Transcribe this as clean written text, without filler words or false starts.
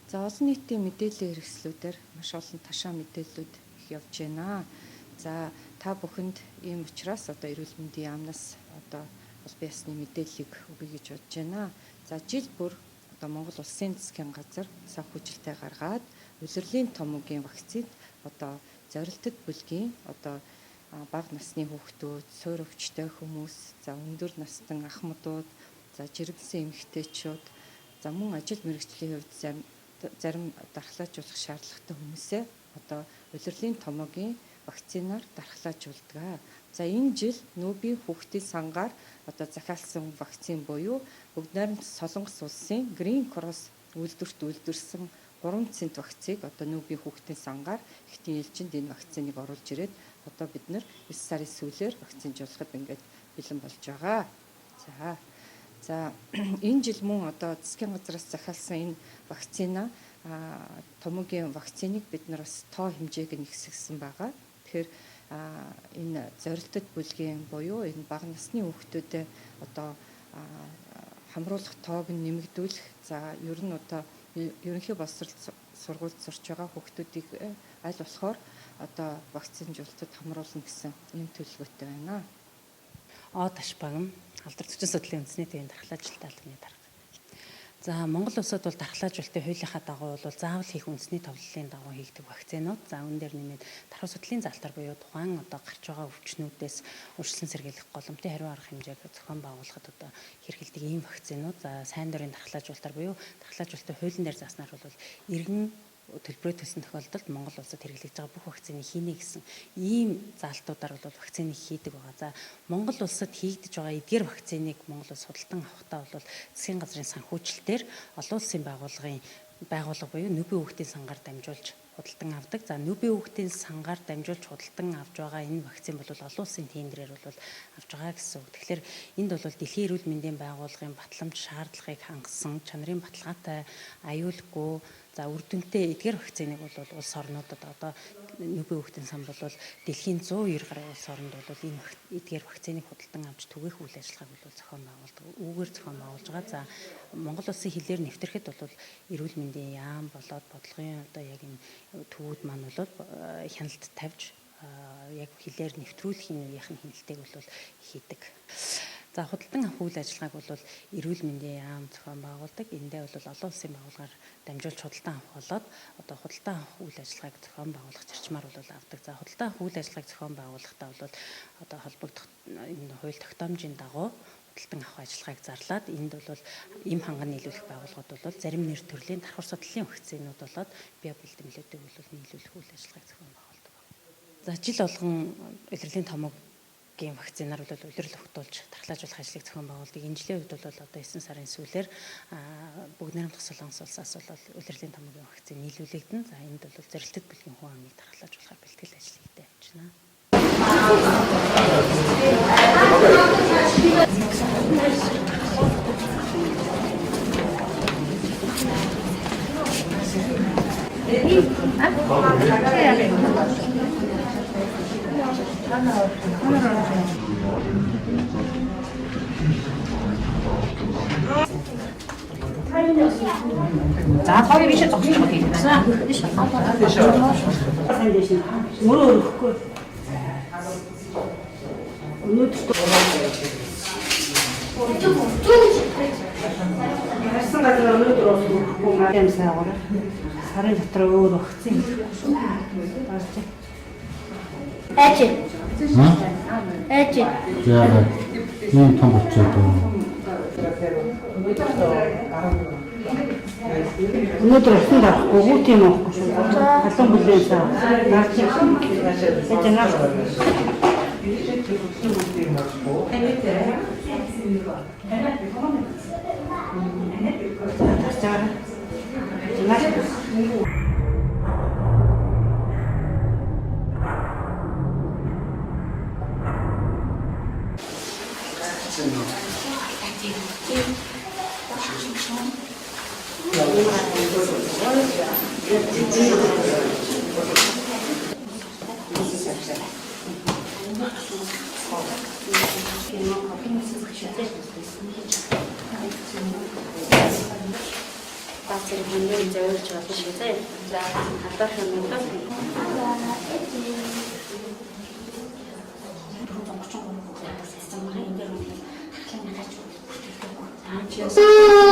За олон нийтийн мэдээллийн хэрэгслүүдээр маш олон ташаа мэдээллүүд их явж байна. За та бүхэнд ийм учраас одоо эрүүл мэндийн яамнаас одоо улс бие ясны мэдээллийг өгье гэж бодож байна. За жил бүр одоо Монгол Улсын засгийн газар санхүүжилтээ гаргаад улирлын томоогийн вакцид одоо зорилттой бүлгийн одоо бага насны хүүхдүүд, суурь өвчтэй хүмүүс, за өндөр настан ахмадууд, за жирэмсэн эмэгтэйчүүд, за мөн ажил мэргэжлийн хувьд зарим дархлаажуулах шаардлагатай хүмүүсээ одоо улирлын томоогийн вакцинаар дархлаажуулдаг. За энэ жил нүүбийн хүүхдийн сангаар одоо захиалсан вакцин буюу Бүгд найрамд Солонгос улсын Green Cross үйлдвэрт үйлдвэрсэн 3 цент вакцийг одоо нүүбийн хүүхдийн сангаар ихтийн ээлжинд энэ вакциныг оруулж ирээд одоо бид нэр 9 сарын сүүлээр вакцинжуулахад ингээд бэлэн болж байгаа. За энэ жил мөн одоо засгийн газраас захиалсан энэ вакцина томоогийн вакциныг бид нар бас тоо хэмжээг нь ихсгэсэн байгаа. Тэгэхээр энэ зорилттой бүлгийн буюу энэ бага насны хүүхдүүдэд одоо хамруулах тоог нь нэмэгдүүлэх. За ер нь одоо ерөнхий боловсрол сургуульд сурч байгаа хүүхдүүдийг аль болохоор одоо вакцинжуулалтад хамруулна гэсэн ийм төлөвлөгөөтэй байна. Таш багам алдар зүйн судлалын үндэсний төвийн дархлаажилтын албаны дарга. За Монгол улсад бол дархлаажилтын хуулийнхаа дагуу бол заавал хийх үндэсний товлолын дагуу хийгдэх вакцинууд. За үүн дээр нэмээд дархлаа судлалын залтар буюу тухайн одоо гарч байгаа өвчнүүдээс урьдчилан сэргийлэх голомтын хариу арга хэмжээг зохион байгуулахад одоо хэрэгэлдэг ийм вакцинууд. За сайн дурын дархлаажилтаар буюу дархлаажилтын хуулийн дээр зааснаар бол иргэн төлбөрөө төлсөн тохиолдолд Монгол улсад хэрэглэж байгаа бүх вакциныг хийнэ гэсэн ийм заалтуудаар бол вакциныг хийдэг байгаа. За Монгол улсад хийгдэж байгаа эдгээр вакциныг Монгол улс худалдан авахдаа бол засгийн газрын санхүүжилтээр олон улсын байгууллага буюу нүүбийн хүүхдийн сангаар дамжуулж худалдан авдаг. За нүүбийн хүүхдийн сангаар дамжуулж худалдан авж байгаа энэ вакцин бол олон улсын тендерээр бол авж байгаа гэсэн үг. Тэгэхээр энд бол Дэлхийн эрүүл мэндийн байгууллагын батламж шаардлагыг хангасан чанарын баталгаатай, аюулгүй, за үр дүнтэй эдгээр вакциныг бол улс орнуудад одоо нүүбийн хүүхдийн сан бол дэлхийн 190 гаруй улс оронд бол энэ эдгээр вакциныг худалдан авч түгээх үйл ажиллагааг бол зохион байгуулдаг. Үүгээр зохион байгуулж байгаа. За Монгол улсын хилээр нэвтрэхэд бол эрүүл мэндийн яам болоод бодлогын одоо яг энэ төвүүд маань бол хяналт тавьж яг хилээр нэвтрүүлэхийн үеийнхэн хяналтыг бол хийдэг. За худалдан авах үйл ажиллагааг бол эрүүл мэндийн яам зохион байгуулдаг. Эндээ бол олон улсын байгууллагаар дамжуулж худалдан авах болоод одоо худалдан авах үйл ажиллагааг зохион байгуулах зарчмаар бол авдаг. За худалдан авах үйл ажиллагааг зохион байгуулахдаа бол одоо холбогдох энэ хууль тогтоомжийн дагуу худалдан авах ажиллагааг зарлаад энд бол эм ханган нийлүүлэх байгууллагууд бол зарим нэр төрлийн дархур судлалын вакцинууд болоод биобэлтэмлүүдийг бол нийлүүлэх үйл ажиллагааг зохион байгуулдаг. За жил болгон улирлын томоогийн вакцинаар бол улирал өгтүүлж дархлаажуулах ажлыг зохион байгуулдаг. Энэ жилийн үед бол одоо 9 сарын сүүлээр Бүгд найрамдах Солонгос улсаас бол улирлын томоогийн вакцин нийлүүлэгдэн. За энд бол зорилттой бүлгийн хүн амыг дархлаажуулахаар бэлтгэл ажил хийдэг явж байна. За хоёр бишээ зогсож байгаа юм байна. Өөрөө өрөхгүй. Өнөөдөр харсан газар өнөөдөр өрөхгүй юм сайгаар. Сарын дотор өөр өгсөн. Эч. Яа. Ийм том болчиход байна. Өнөөдөр өсөн дарахгүй гоо тийм байхгүй шүү. Халуун бүлээн саа. баацыг хэмнэн зөвлөж болно шүү дээ. За хадаар хэмнэн Yes.